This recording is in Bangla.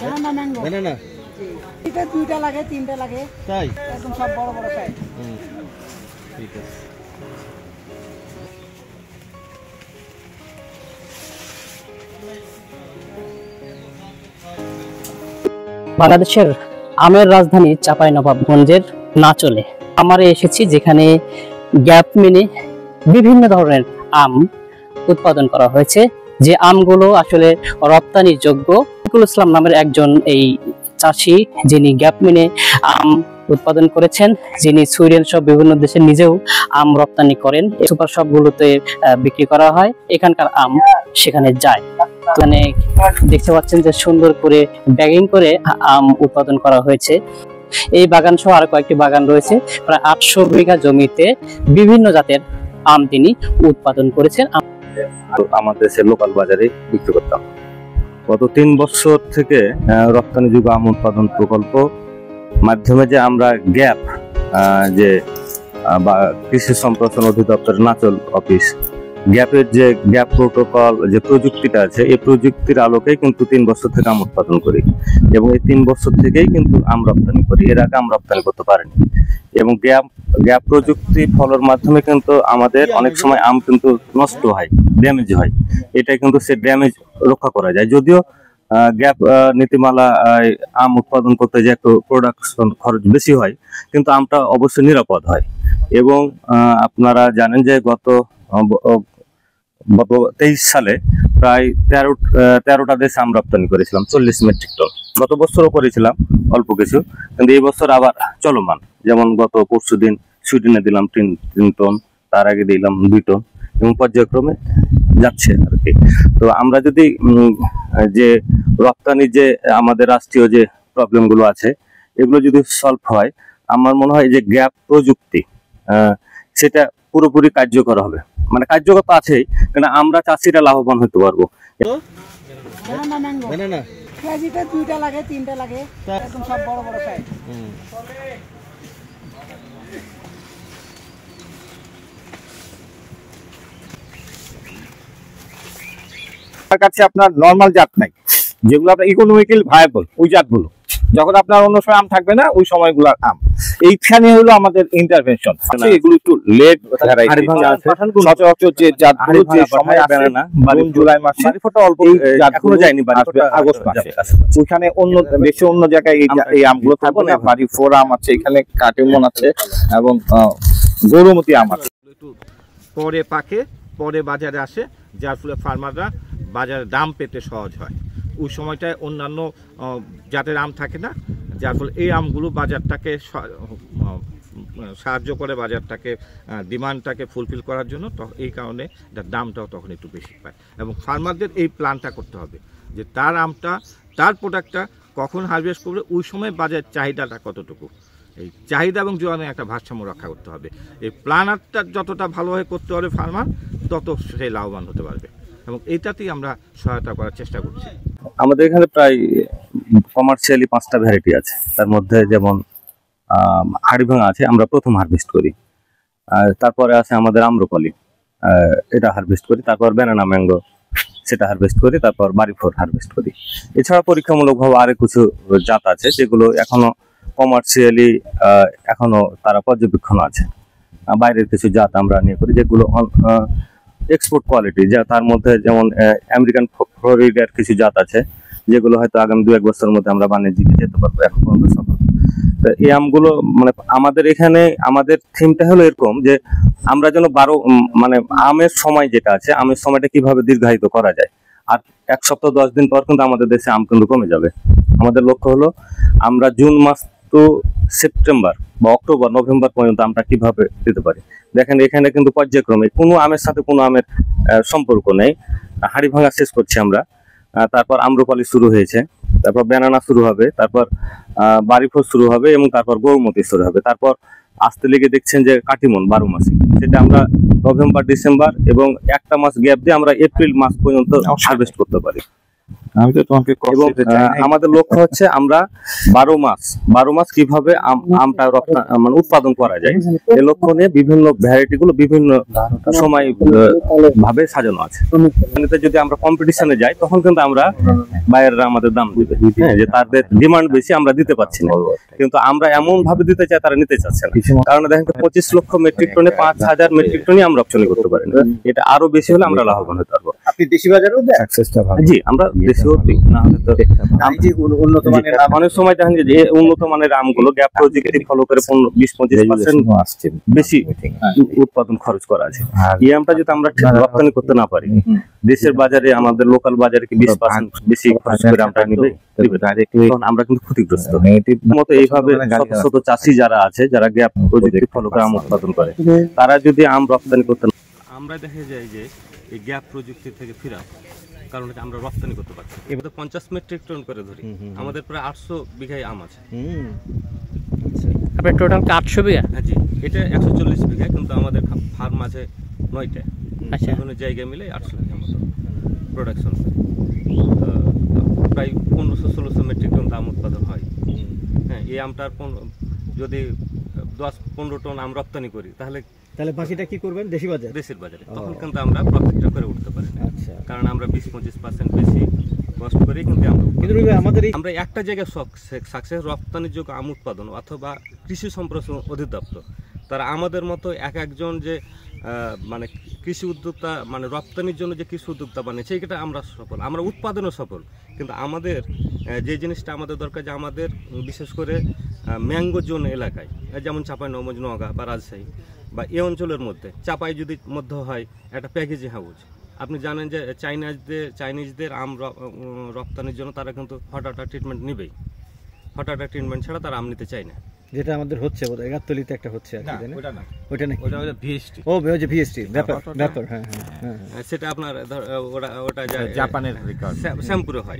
Banana mango. ব্যানানা এটা দুইটা লাগে, তিনটা লাগে, তাই একদম সব বড় বড় সাইজ। ঠিক আছে। বাংলাদেশের আমের রাজধানী চাঁপাইনবাবগঞ্জের নাচলে খামারে এসেছি, যেখানে গ্যাপ মেনে বিভিন্ন ধরনের আম উৎপাদন করা হয়েছে। যে আমগুলো আসলে রপ্তানির যোগ্য। রফিকুল ইসলাম নামের একজন এই চাষি, যিনি গ্যাপ মেনে আম উৎপাদন করেছেন, যিনি সুইডেন সহ বিভিন্ন দেশে নিজেও আম রপ্তানি করেন। সুপার শপগুলোতে বিক্রি করা হয়, এখানকার আম সেখানে যায়। এখানে দেখতে পাচ্ছেন যে সুন্দর করে ব্যাগিং করে আম উৎপাদন করা হয়েছে। এই বাগান সহ আরো কয়েকটি বাগান রয়েছে। প্রায় 800 বিঘা জমিতে বিভিন্ন জাতের আম তিনি উৎপাদন করেছেন। আমাদের দেশের লোকাল বাজারে বিক্রি করতাম। গত 3 বছর থেকে রপ্তানিযোগ্য আম উৎপাদন প্রকল্প মাধ্যমে যে আমরা গ্যাপ যে কৃষি সম্প্রসারণ অধিদপ্তরের নাচল অফিস গ্যাপের যে গ্যাপ প্রোটোকল যে প্রযুক্তিটা আছে, এই প্রযুক্তির আলোকে কিন্তু 3 বছর থেকে আম উৎপাদন করি এবং এই 3 বছর থেকেই কিন্তু আম রপ্তানি করি। এর আগে আম রপ্তানি করতে পারিনি। এবং গ্যাপ প্রযুক্তি ফলের মাধ্যমে কিন্তু আমাদের অনেক সময় আম কিন্তু নষ্ট হয়, ড্যামেজ হয়। এটা কিন্তু সে ড্যামেজ রক্ষা করা যায়। যদিও গ্যাপ নীতিমালা আম উৎপাদন করতে যে একটু প্রোডাকশন খরচ বেশি হয়, কিন্তু আমটা অবশ্যই নিরাপদ হয়। এবং আপনারা জানেন যে গত 23 সালে প্রায় 13টা দেশে আম রপ্তানি করেছিলাম 40 মেট্রিক টন। গত বছরও করেছিলাম অল্প কিছু, কিন্তু এই বছর আবার চলমান। যেমন গত পরশুদিন সুইডেনে দিলাম 3 টন, তার আগে দিলাম 2 টন, এবং পর্যায়ক্রমে যাচ্ছে আর কি। তো আমরা যদি যে রপ্তানি যে আমাদের রাষ্ট্রীয় যে প্রবলেমগুলো আছে, এগুলো যদি সলভ হয়, আমার মনে হয় যে গ্যাপ প্রযুক্তি সেটা পুরোপুরি কার্যকর হবে। মানে কার্যকর তো আছেই, কিন্তু আমরা চাষিরা লাভবান হতে পারবো। Banana mango. ব্যানানা এটা দুইটা লাগে, তিনটা লাগে, একদম সব বড় বড় সাইজ। তার কাছে আপনার নরমাল জাত নাই, যেগুলো আপনার ইকোনমিক্যালি ভায়াবল, ওই জাতগুলো। যখন আপনার অন্য সময় আম থাকবে না, ওই সময়গুলোর আম। এইখানে হলো আমাদের ইন্টারভেনশন। এগুলো একটু লেট ভ্যারাইটি আছে। সচরাচর যে জাতগুলো যে সময় আসে না, জুন জুলাই মাসে, অল্প এখনো যায়নি, আগস্ট মাসে। ওইখানে অন্য দেশে অন্য জায়গায় এই আমগুলো থাকবে না। বাড়ি ফোর আম আছে, এখানে কাটিমন আছে, এবং গৌরমতি আম আছে। একটু পরে পাকে, পরে বাজারে আসে, যার ফলে ফার্মাররা বাজারে দাম পেতে সহজ হয়। ওই সময়টায় অন্যান্য জাতের আম থাকে না, যার ফলে এই আমগুলো বাজারটাকে সাহায্য করে, বাজারটাকে ডিমান্ডটাকে ফুলফিল করার জন্য। এই কারণে এটার দামটাও তখন একটু বেশি পায়। এবং ফার্মারদের এই প্ল্যানটা করতে হবে যে তার আমটা, তার প্রোডাক্টটা কখন হারভেস্ট করবে, ওই সময় বাজারের চাহিদাটা কতটুকু, এই চাহিদা এবং যোগানের একটা ভারসাম্য রক্ষা করতে হবে। এই প্ল্যানারটা যতটা ভালোভাবে করতে পারবে ফার্মার, তত সে লাভবান হতে পারবে। এবং এইটাতেই আমরা সহায়তা করার চেষ্টা করছি। আমাদের এখানে প্রায় কমার্শিয়ালি 5টা ভ্যারাইটি আছে। তার মধ্যে যেমন হাড়িভাঙা আছে, আমরা প্রথম হারভেস্ট করি। তারপরে আছে আমাদের আম্রপালি, এটা হারভেস্ট করি। তারপর ব্যানানা ম্যাঙ্গো, সেটা হারভেস্ট করি। তারপর বাড়িফোর হারভেস্ট করি। এছাড়া পরীক্ষামূলকভাবে আরো কিছু জাত আছে, যেগুলো এখনো কমার্শিয়ালি এখনো তারা পর্যবেক্ষণ আছে। বাইরের কিছু জাত আমরা নিয়ে করি, যেগুলো এক্সপোর্ট কোয়ালিটি। যা তার মধ্যে যেমন আমেরিকান ফ্লোরিডার কিছু জাত আছে, যেগুলো হয়তো আগামী 2-1 বছরের মধ্যে আমরা বাণিজ্যিকে যেতে পারবো। এখন পর্যন্ত সফল। তো এই আমগুলো মানে আমাদের এখানে আমাদের থিমটা হলো এরকম যে আমরা যেন মানে আমের সময় যেটা আছে, আমের সময়টা কিভাবে দীর্ঘায়িত করা যায়। আর 1 সপ্তাহ 10 দিন পর কিন্তু আমাদের দেশে আম কিন্তু কমে যাবে। আমাদের লক্ষ্য হলো আমরা জুন মাস তো সেপ্টেম্বর বা অক্টোবর নভেম্বর পর্যন্ত আমরা কিভাবে দিতে পারি। দেখেন এখানে কিন্তু পর্যায়ক্রমে কোনো আমের সাথে কোনো আমের সম্পর্ক নেই। হাড়িভাঙা শেষ করছি আমরা, তারপর আম্রপালি শুরু হয়েছে, তারপর ব্যানানা শুরু হবে, তারপর বাড়িফোর শুরু হবে, এবং তারপর গৌরমতি শুরু হবে। তারপর আসতে লেগে দেখছেন যে কাটিমন 12 মাসে, সেটা আমরা নভেম্বর ডিসেম্বর এবং একটা মাস গ্যাপ দিয়ে আমরা এপ্রিল মাস পর্যন্ত হারভেস্ট করতে পারি। আমি তো তোমাকে এবং আমাদের লক্ষ্য হচ্ছে আমরা 12 মাস কিভাবে আমটা মানে উৎপাদন করা যায় এই লক্ষ্য নিয়ে বিভিন্ন ভ্যারাইটি গুলো বিভিন্ন সময় ভাবে সাজানো আছে। এতে যদি আমরা কম্পিটিশনে যাই তখন কিন্তু আমরা বাইরেরা আমাদের দাম দিবে, হ্যাঁ, যে তাদের ডিমান্ড বেশি আমরা দিতে পারছি না, কিন্তু আমরা এমন ভাবে দিতে চাই তারা নিতে চাচ্ছে না। কারণ দেখেন 25 লক্ষ মেট্রিক টনে 5000 মেট্রিক টনই আমরা রপ্তানি করতে পারি না, এটা আরো বেশি হলে আমরা লাভবান হতে পারবো। আপনি দেশি বাজারেও দেন? অ্যাক্সেসটা ভালো। জি, আমরা দেশীয় দিই, না হলে তো এই যে উন্নত মানের আম, অনেক সময় দেখেন যে উন্নত মানের আমগুলো গ্যাপ প্রযুক্তি ফলো করে 20-25% আসছে বেশি উৎপাদন খরচ করা আছে। এই আমটা যদি আমরা ঠিক রপ্তানি করতে না পারি, দেশের বাজারে আমাদের লোকাল বাজারে কি 20% বেশি খরচ করে আমটা নিবে, তখন আমরা কিন্তু ক্ষতিগ্রস্ত। মতো এইভাবে শত শত চাষি যারা আছে, যারা গ্যাপ প্রযুক্তি ফলো করে আম উৎপাদন করে, তারা যদি আম রপ্তানি করতে না, আমরা দেখা যায় যে এই গ্যাপ প্রযুক্তি থেকে ফিরা কারণ আমরা রপ্তানি করতে পারছি। এবার 50 মেট্রিক টন করে ধরি, আমাদের প্রায় 800 বিঘায় আম আছে। আপনার টোটাল 800 বিঘা? হ্যাঁ জি, এটা 140 বিঘা, কিন্তু আমাদের ফার্ম আছে 9টা। আচ্ছা, বিভিন্ন জায়গায় মিলে 800 বিঘা মতো প্রোডাকশন, প্রায় 1500-1600 মেট্রিক টন আম উৎপাদন হয়। হ্যাঁ, এই আমটার যদি 10-15 টন আম রপ্তানি করি তাহলে বাকিটা কি করবেন দেশি বাজার? দেশের বাজারে, তখন কিন্তু আমরা প্রফিটটা করে উঠতে পারি না। আচ্ছা, কারণ আমরা 20-25% বেশি কষ্ট করি, কিন্তু আমরা একটা জায়গায় সাকসেস রপ্তানিযোগ্য আম উৎপাদন অথবা কৃষি সম্প্রসারণ অধিদপ্তর, তারা আমাদের মতো একজন যে মানে কৃষি উদ্যোক্তা, মানে রপ্তানির জন্য যে কৃষি উদ্যোক্তা বানিয়েছে, এটা আমরা সফল, আমরা উৎপাদনও সফল। কিন্তু আমাদের যে জিনিসটা আমাদের দরকার, যে আমাদের বিশেষ করে ম্যাঙ্গো জোন এলাকায়, যেমন চাঁপাইনবাবগঞ্জ, নওগাঁ বা রাজশাহী বা এই অঞ্চলের মধ্যে, চাপাই যদি মধ্যে হয় একটা প্যাকেজিং হাউস, আপনি জানেন যে চাইনিজদের আম রপ্তানির জন্য তারা কিন্তু হঠাৎ ট্রিটমেন্ট নেবেই, হঠাৎ ট্রিটমেন্ট ছাড়া তারা আম নিতে চায় না। যেটা আমাদের হচ্ছে বোধহয় গাবতলীতে একটা হচ্ছে আর কি, ওটা না, ওটা নাকি? ওটা হলো ভিএসটি। ও ওই যে ভিএসটি ব্যাপার, হ্যাঁ, সেটা আপনার ওটা জাপানের শ্যামপুরে হয়।